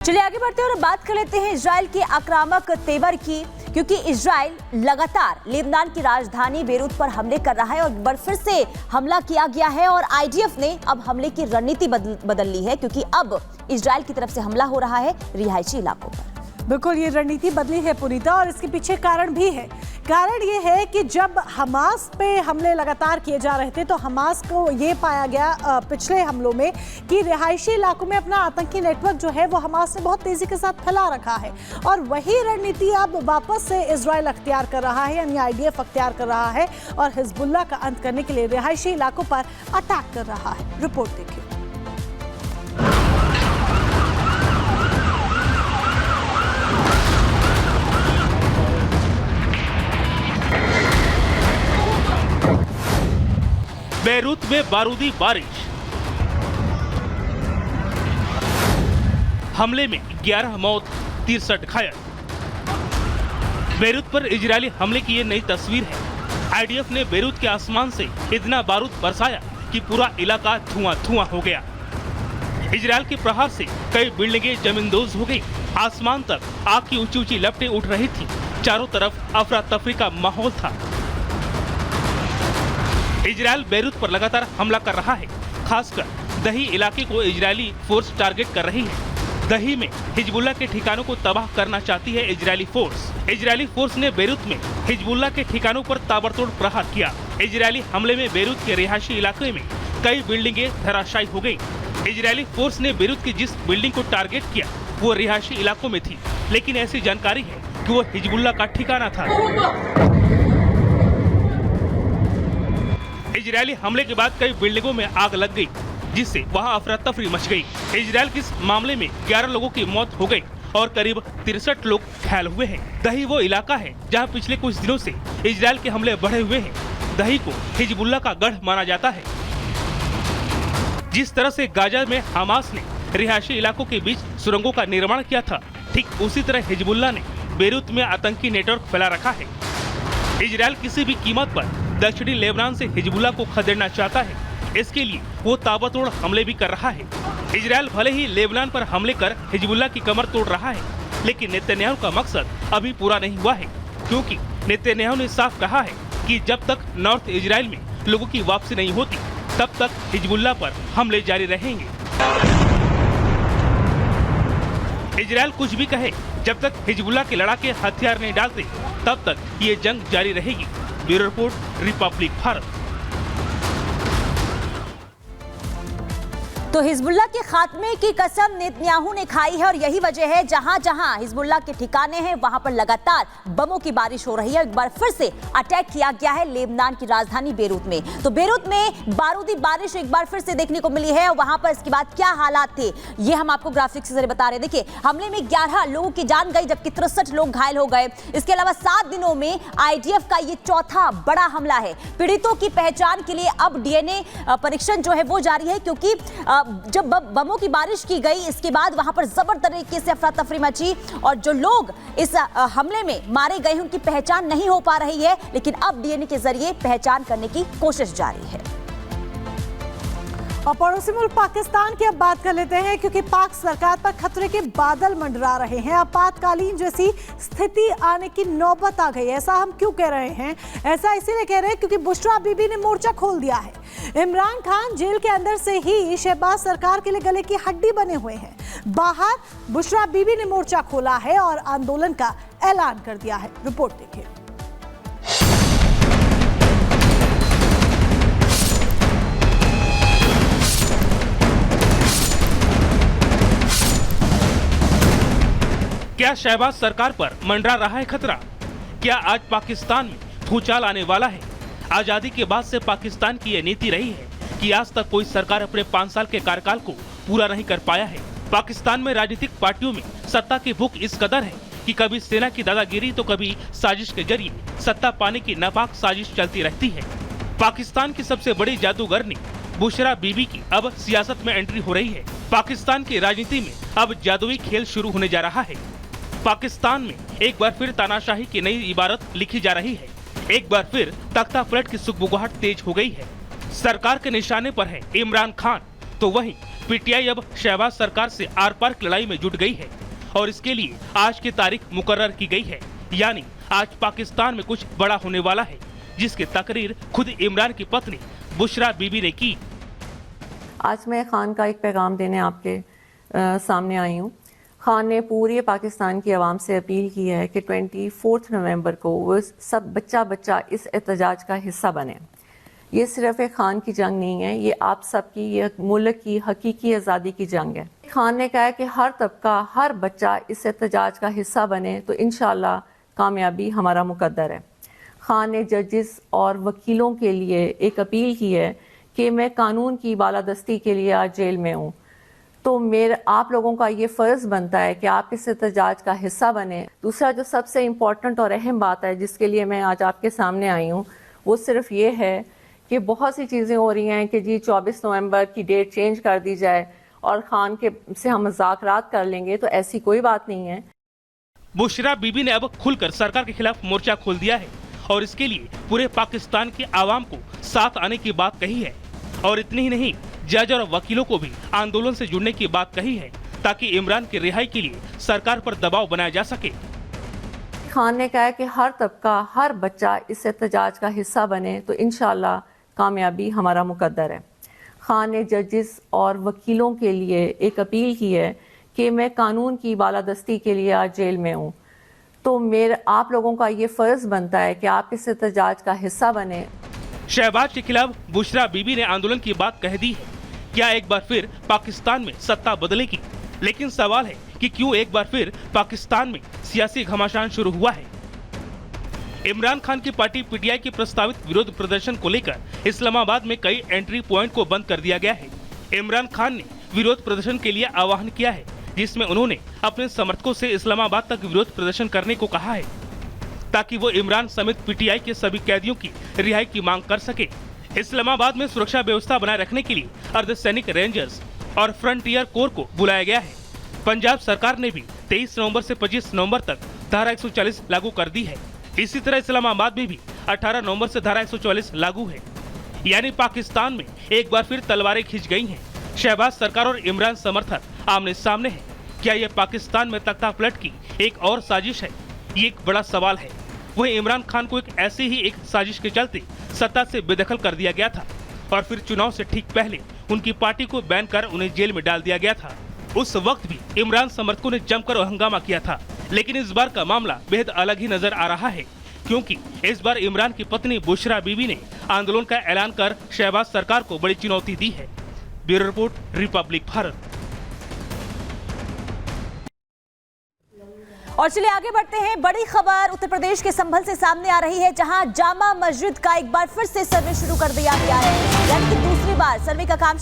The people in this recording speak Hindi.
चलिए आगे बढ़ते हैं और बात कर लेते हैं इजराइल के आक्रामक तेवर की, क्योंकि इजराइल लगातार लेबनान की राजधानी बेरूत पर हमले कर रहा है और एक बार फिर से हमला किया गया है और आईडीएफ ने अब हमले की रणनीति बदल ली है, क्योंकि अब इजराइल की तरफ से हमला हो रहा है रिहायशी इलाकों पर। बिल्कुल, ये रणनीति बदली है पुनीता, और इसके पीछे कारण भी है। कारण ये है कि जब हमास पे हमले लगातार किए जा रहे थे तो हमास को ये पाया गया पिछले हमलों में कि रिहायशी इलाकों में अपना आतंकी नेटवर्क जो है वो हमास ने बहुत तेजी के साथ फैला रखा है, और वही रणनीति अब वापस से इजराइल अख्तियार कर रहा है, यानी आईडीएफ अख्तियार कर रहा है और हिजबुल्लाह का अंत करने के लिए रिहायशी इलाकों पर अटैक कर रहा है। रिपोर्ट देखिए। बेरूत में बारूदी बारिश, हमले में 11 मौत 63 घायल। बेरूत पर इजरायली हमले की ये नई तस्वीर है। आईडीएफ ने बेरूत के आसमान से इतना बारूद बरसाया कि पूरा इलाका धुआं धुआं हो गया। इजरायल के प्रहार से कई बिल्डिंगें जमींदोज हो गई। आसमान तक आग की ऊंची ऊंची लपटें उठ रही थी। चारों तरफ अफरा तफरी का माहौल था। इजरायल बेरूत पर लगातार हमला कर रहा है। खासकर दही इलाके को इजरायली फोर्स टारगेट कर रही है। दही में हिजबुल्लाह के ठिकानों को तबाह करना चाहती है इजरायली फोर्स। इजरायली फोर्स ने बेरूत में हिजबुल्लाह के ठिकानों पर ताबड़तोड़ प्रहार किया। इजरायली हमले में बेरूत के रिहायशी इलाके में कई बिल्डिंगें धराशायी हो गयी। इजरायली फोर्स ने बेरूत की जिस बिल्डिंग को टारगेट किया वो रिहायशी इलाकों में थी, लेकिन ऐसी जानकारी है कि वो हिजबुल्लाह का ठिकाना था। इजरायली हमले के बाद कई बिल्डिंगों में आग लग गई, जिससे वहां अफरा तफरी मच गई। इजरायल के इस मामले में 11 लोगों की मौत हो गई और करीब 63 लोग घायल हुए हैं। दही वो इलाका है जहां पिछले कुछ दिनों से इजरायल के हमले बढ़े हुए हैं। दही को हिजबुल्लाह का गढ़ माना जाता है। जिस तरह से गाजा में हमास ने रिहायशी इलाकों के बीच सुरंगों का निर्माण किया था, ठीक उसी तरह हिजबुल्लाह ने बेरूत में आतंकी नेटवर्क फैला रखा है। इजरायल किसी भी कीमत पर दक्षिणी लेबनान से हिजबुल्लाह को खदेड़ना चाहता है। इसके लिए वो ताबड़तोड़ हमले भी कर रहा है। इजरायल भले ही लेबनान पर हमले कर हिजबुल्लाह की कमर तोड़ रहा है, लेकिन नेतन्याहू का मकसद अभी पूरा नहीं हुआ है, क्योंकि नेतन्याहू ने साफ कहा है कि जब तक नॉर्थ इजराइल में लोगों की वापसी नहीं होती, तब तक हिजबुल्लाह पर हमले जारी रहेंगे। इजरायल कुछ भी कहे, जब तक हिजबुल्लाह के लड़ाके हथियार नहीं डालते, तब तक ये जंग जारी रहेगी। Bureau report, Republic Bharat. तो हिजबुल्लाह के खात्मे की कसम नेतन्याहू ने खाई है और यही वजह है जहां जहां हिजबुल्लाह के ठिकाने हैं वहां पर लगातार बमों की बारिश हो रही है। एक बार फिर से अटैक किया गया है लेबनान की राजधानी बेरूत में। तो बेरूत में बारूदी बारिश एक बार फिर से देखने को मिली है और वहां पर इसके बाद क्या हालात थे ये हम आपको ग्राफिक्स से बता रहे हैं। देखिए, हमले में 11 लोगों की जान गई जबकि 63 लोग घायल हो गए। इसके अलावा 7 दिनों में आईडीएफ का ये चौथा बड़ा हमला है। पीड़ितों की पहचान के लिए अब डीएनए परीक्षण जो है वो जारी है, क्योंकि जब बमों की बारिश की गई इसके बाद वहां पर जबरदस्त तरीके से अफरा तफरी मची और जो लोग इस हमले में मारे गए हैं उनकी पहचान नहीं हो पा रही है, लेकिन अब डीएनए के जरिए पहचान करने की कोशिश जारी है। और पड़ोसी मुल्क पाकिस्तान की अब बात कर लेते हैं, क्योंकि पाक सरकार पर खतरे के बादल मंडरा रहे हैं। आपातकालीन जैसी स्थिति आने की नौबत आ गई। ऐसा हम क्यों कह रहे हैं? ऐसा इसीलिए कह रहे हैं क्योंकि बुशरा बीबी ने मोर्चा खोल दिया है। इमरान खान जेल के अंदर से ही शहबाज सरकार के लिए गले की हड्डी बने हुए हैं। बाहर बुशरा बीबी ने मोर्चा खोला है और आंदोलन का ऐलान कर दिया है। रिपोर्ट देखिए। क्या शहबाज सरकार पर मंडरा रहा है खतरा? क्या आज पाकिस्तान में भूचाल आने वाला है? आजादी के बाद से पाकिस्तान की यह नीति रही है कि आज तक कोई सरकार अपने 5 साल के कार्यकाल को पूरा नहीं कर पाया है। पाकिस्तान में राजनीतिक पार्टियों में सत्ता की भूख इस कदर है कि कभी सेना की दादागिरी तो कभी साजिश के जरिए सत्ता पाने की नापाक साजिश चलती रहती है। पाकिस्तान की सबसे बड़ी जादूगरनी बुशरा बीबी की अब सियासत में एंट्री हो रही है। पाकिस्तान की राजनीति में अब जादुई खेल शुरू होने जा रहा है। पाकिस्तान में एक बार फिर तानाशाही की नई इबारत लिखी जा रही है। एक बार फिर तख्ता पलट की सुगबुगाहट तेज हो गई है। सरकार के निशाने पर है इमरान खान, तो वहीं पीटीआई अब शहबाज सरकार से आर पार की लड़ाई में जुट गई है और इसके लिए आज की तारीख मुकर्रर की गई है, यानी आज पाकिस्तान में कुछ बड़ा होने वाला है, जिसकी तकरीर खुद इमरान की पत्नी बुशरा बीबी ने की। आज मैं खान का एक पैगाम देने आपके सामने आई हूँ। खान ने पूरे पाकिस्तान की आवाम से अपील की है कि 24 नवंबर को वो सब बच्चा इस एहतजाज का हिस्सा बने। ये सिर्फ एक खान की जंग नहीं है, ये आप सबकी, ये मुल्क की हकीकी आज़ादी की जंग है। खान ने कहा कि हर तबका, हर बच्चा इस एहतजाज का हिस्सा बने तो इंशाअल्लाह कामयाबी हमारा मुकद्दर है। खान ने जजेस और वकीलों के लिए एक अपील की है कि मैं कानून की बालादस्ती के लिए आज जेल में हूँ, तो आप लोगों का ये फ़र्ज़ बनता है कि आप इस एहतजाज का हिस्सा बने। दूसरा जो सबसे इम्पॉर्टेंट और अहम बात है जिसके लिए मैं आज आपके सामने आई हूँ, वो सिर्फ ये है कि बहुत सी चीज़ें हो रही हैं कि जी 24 नवंबर की डेट चेंज कर दी जाए और खान के से हम मुज़ाकरात कर लेंगे, तो ऐसी कोई बात नहीं है। बुशरा बीबी ने अब खुलकर सरकार के खिलाफ मोर्चा खोल दिया है और इसके लिए पूरे पाकिस्तान के आवाम को साथ आने की बात कही है और इतनी ही नहीं, जज और वकीलों को भी आंदोलन से जुड़ने की बात कही है ताकि इमरान की रिहाई के लिए सरकार पर दबाव बनाया जा सके। खान ने कहा कि हर तबका, हर बच्चा इस एहतजाज का हिस्सा बने तो इंशाअल्लाह कामयाबी हमारा मुकद्दर है। खान ने जजेस और वकीलों के लिए एक अपील की है कि मैं कानून की बालादस्ती के लिए आज जेल में हूँ, तो आप लोगों का ये फ़र्ज़ बनता है कि आप इस एहतजाज का हिस्सा बने। शहबाज के खिलाफ बुशरा बीबी ने आंदोलन की बात कह दी है। क्या एक बार फिर पाकिस्तान में सत्ता बदलेगी? लेकिन सवाल है कि क्यों एक बार फिर पाकिस्तान में सियासी घमासान शुरू हुआ है। इमरान खान की पार्टी पीटीआई के प्रस्तावित विरोध प्रदर्शन को लेकर इस्लामाबाद में कई एंट्री पॉइंट को बंद कर दिया गया है। इमरान खान ने विरोध प्रदर्शन के लिए आह्वान किया है, जिसमें उन्होंने अपने समर्थकों से इस्लामाबाद तक विरोध प्रदर्शन करने को कहा है ताकि वो इमरान समेत पीटीआई के सभी कैदियों की रिहाई की मांग कर सके। इस्लामाबाद में सुरक्षा व्यवस्था बनाए रखने के लिए अर्धसैनिक रेंजर्स और फ्रंटियर कोर को बुलाया गया है। पंजाब सरकार ने भी 23 नवंबर से 25 नवंबर तक धारा 140 लागू कर दी है। इसी तरह इस्लामाबाद में भी 18 नवंबर से धारा 144 लागू है। यानी पाकिस्तान में एक बार फिर तलवारें खिंच गई हैं। शहबाज सरकार और इमरान समर्थक आमने सामने हैं। क्या यह पाकिस्तान में तख्ता पलट की एक और साजिश है? ये एक बड़ा सवाल है। वहीं इमरान खान को एक ऐसी ही एक साजिश के चलते सत्ता से बेदखल कर दिया गया था और फिर चुनाव से ठीक पहले उनकी पार्टी को बैन कर उन्हें जेल में डाल दिया गया था। उस वक्त भी इमरान समर्थकों ने जमकर हंगामा किया था, लेकिन इस बार का मामला बेहद अलग ही नजर आ रहा है, क्योंकि इस बार इमरान की पत्नी बुशरा बीबी ने आंदोलन का ऐलान कर शहबाज सरकार को बड़ी चुनौती दी है। Bureau report, Republic Bharat. और चलिए आगे बढ़ते हैं। बड़ी खबर उत्तर प्रदेश के संभल से सामने आ रही है, जहां जामा मस्जिद का एक बार फिर से सर्वे शुरू कर दिया गया है। यानी कि दूसरी बार सर्वे का काम